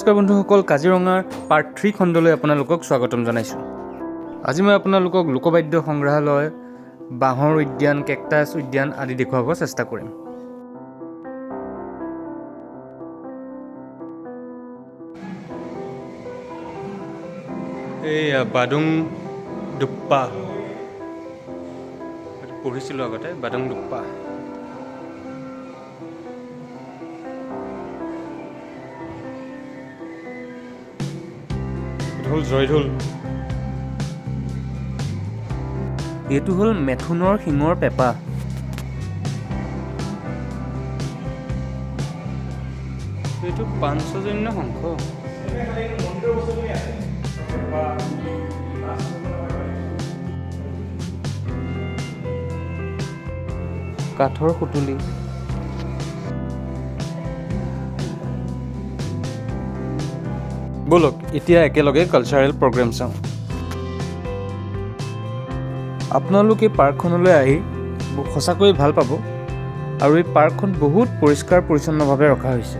নমস্কাৰ বন্ধুসকল, কাজিৰঙাৰ পাৰ্ট 3 খণ্ডলৈ আপোনালোকক স্বাগতম জনাইছোঁ। আজি মই আপোনালোকক লোকবাদ্য সংগ্ৰহালয়, বাঁহৰ উদ্যান, কেকটাছ উদ্যান আদি দেখুৱাব চেষ্টা কৰিম। এইয়া বাদুং দুপ্পা পঢ়িছিলোঁ আগতে, বাদুং দুপ্পা। জয়ঢোল। এইটো হ'ল মেথুনৰ শিঙৰ পেঁপা। এইটো পাঞ্চজন্য শংখ। কাঠৰ সুতুলি। ব'লক এতিয়া একেলগে কালচাৰেল প্ৰগ্ৰেম চাওঁ। আপোনালোক এই পাৰ্কখনলৈ আহি সঁচাকৈ ভাল পাব আৰু এই পাৰ্কখন বহুত পৰিষ্কাৰ পৰিচ্ছন্নভাৱে ৰখা হৈছে।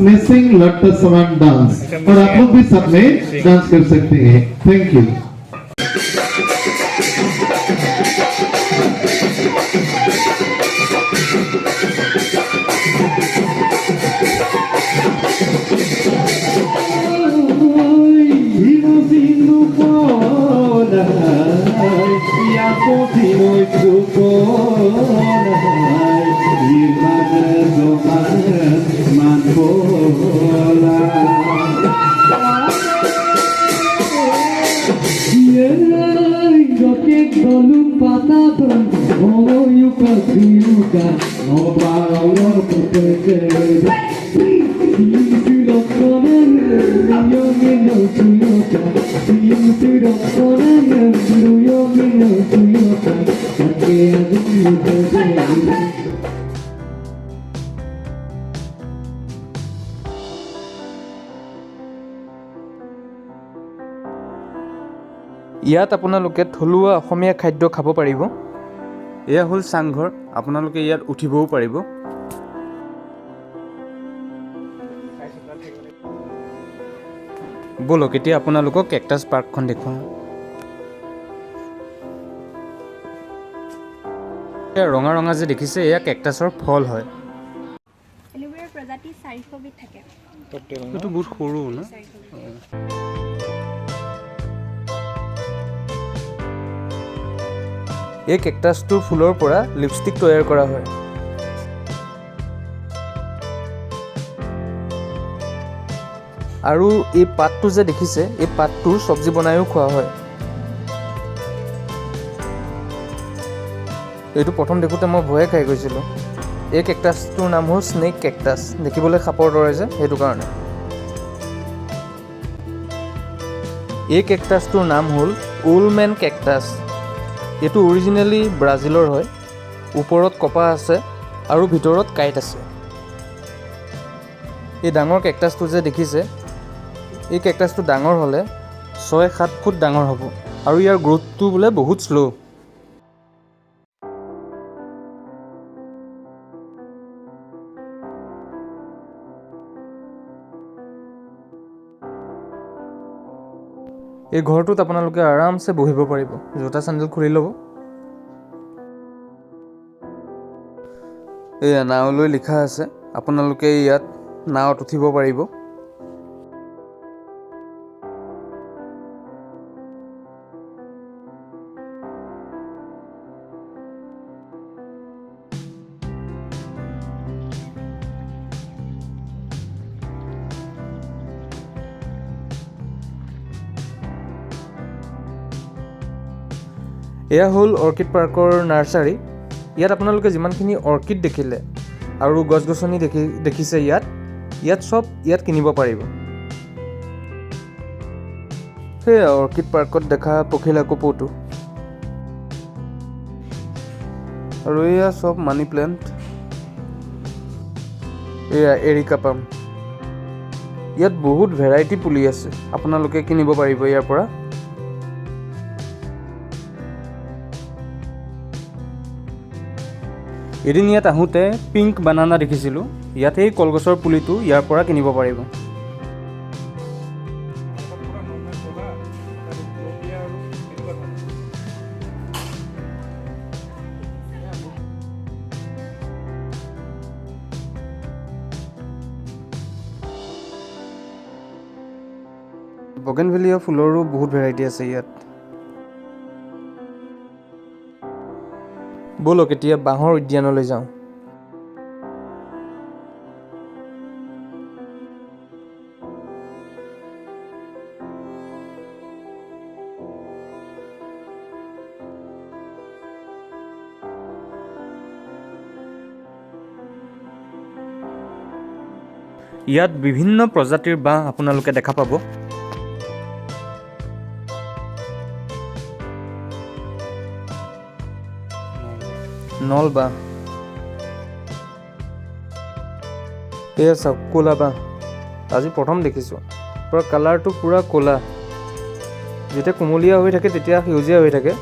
मिसिंग लट्टा समान डांस और आप लोग भी साथ में डांस कर सकते हैं। Thank you. ইয়াত আপোনালোকে থলুৱা অসমীয়া খাদ্য খাব পাৰিব। এয়া হ'ল চাংঘৰ, আপোনালোকে ইয়াত উঠিবও পাৰিব। ব'লক এতিয়া আপোনালোকক কেকটাছ পাৰ্কখন দেখুৱাওঁ। এয়া ৰঙা ৰঙা যে দেখিছে, এয়া কেকটাছৰ ফল হয়। এল'ভেৰাৰ প্ৰজাতি 400 বিধ থাকে। এইটো বহুত সৰু ন? এই কেকটাছটোৰ ফুলৰ পৰা লিপষ্টিক তৈয়াৰ কৰা হয়। আৰু এই পাতটো যে দেখিছে, এই পাতটোৰ চব্জি বনাইও খোৱা হয়। এইটো প্ৰথম দেখোঁতে মই ভয়ে খাই গৈছিলোঁ। এই কেকটাছটোৰ নাম হ'ল স্নেক কেকটাছ, দেখিবলৈ সাপৰ দৰে যে, সেইটো কাৰণে। এই কেকটাছটোৰ নাম হ'ল ওল্ড মেন কেকটাছ। এইটো অৰিজিনেলি ব্ৰাজিলৰ হয়। ওপৰত কপাহ আছে আৰু ভিতৰত কাঁইট আছে। এই ডাঙৰ কেকটাছটো যে দেখিছে, এই কেকটাছটো ডাঙৰ হ'লে 6-7 ফুট ডাঙৰ হ'ব আৰু ইয়াৰ গ্ৰোথটো বোলে বহুত শ্ল'। এই ঘৰটোত আপোনালোকে আৰামছে বহিব পাৰিব। জোতা চেণ্ডেল খুলি ল'ব। এয়া নাওলৈ লিখা আছে, আপোনালোকে ইয়াত নাৱত উঠিব পাৰিব। এয়া হ'ল অৰ্কিড পাৰ্কৰ নাৰ্চাৰী। ইয়াত আপোনালোকে যিমানখিনি অৰ্কিড দেখিলে আৰু গছ গছনি দেখিছে ইয়াত চব কিনিব পাৰিব। সেয়া অৰ্কিড পাৰ্কত দেখা পখিলা কপৌটো। আৰু এয়া চব মানি প্লেণ্ট। এয়া এৰিকা পাম। ইয়াত বহুত ভেৰাইটি পুলি আছে, আপোনালোকে কিনিব পাৰিব ইয়াৰ পৰা। এদিন ইয়াত আহোঁতে পিংক বানানা দেখিছিলোঁ। ইয়াত এই কলগছৰ পুলিটো ইয়াৰ পৰা কিনিব পাৰিব। বগেনভেলিয়া ফুলৰো বহুত ভেৰাইটি আছে ইয়াত। ব'লক এতিয়া বাঁহৰ উদ্যানলৈ যাওঁ। ইয়াত বিভিন্ন প্ৰজাতিৰ বাঁহ আপোনালোকে দেখা পাব। নল বাঁহ। এয়া চাওক ক'লা বাঁহ। আজি প্ৰথম দেখিছোঁ। পূৰা কালাৰটো পূৰা ক'লা। যেতিয়া কুমলীয়া হৈ থাকে তেতিয়া সেউজীয়া হৈ থাকে।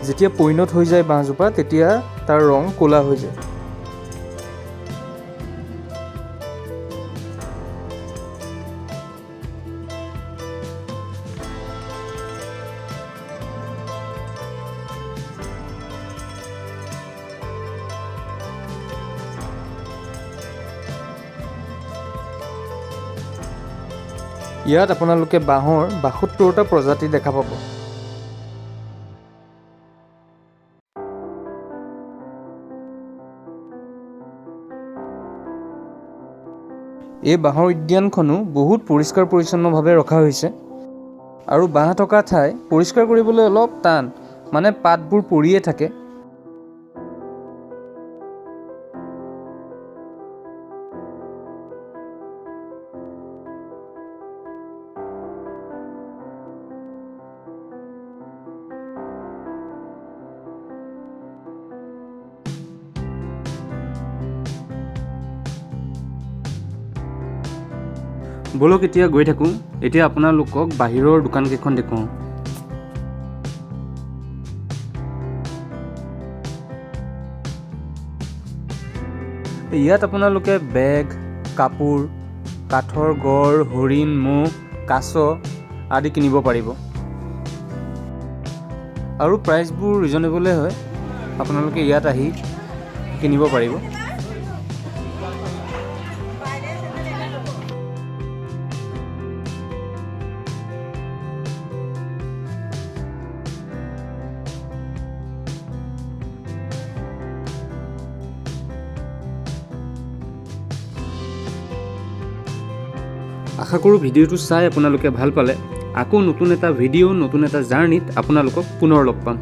যেতিয়া পৈণত হৈ যায় বাঁহজোপা তেতিয়া তাৰ ৰং ক'লা হৈ যায়। ইয়াত আপোনালোকে বাঁহৰ 72টা প্ৰজাতি দেখা পাব। এই বাঁহৰ উদ্যানখনো বহুত পৰিষ্কাৰ পৰিচ্ছন্নভাৱে ৰখা হৈছে আৰু বাঁহ থকা ঠাই পৰিষ্কাৰ কৰিবলৈ অলপ টান, মানে পাতবোৰ পৰিয়ে থাকে। ব'লক এতিয়া গৈ থাকোঁ। এতিয়া আপোনালোকক বাহিৰৰ দোকানকেইখন দেখুৱাওঁ। ইয়াত আপোনালোকে বেগ, কাপোৰ, কাঠৰ গড়, হৰিণ, মহ, কাছ আদি কিনিব পাৰিব। আৰু প্ৰাইচবোৰ ৰিজনেবলে হয়, আপোনালোকে ইয়াত আহি কিনিব পাৰিব। আশা কৰোঁ ভিডিঅ'টো চাই আপোনালোকে ভাল পালে। আকৌ নতুন এটা ভিডিঅ', নতুন এটা জাৰ্ণিত আপোনালোকক পুনৰ লগ পাম।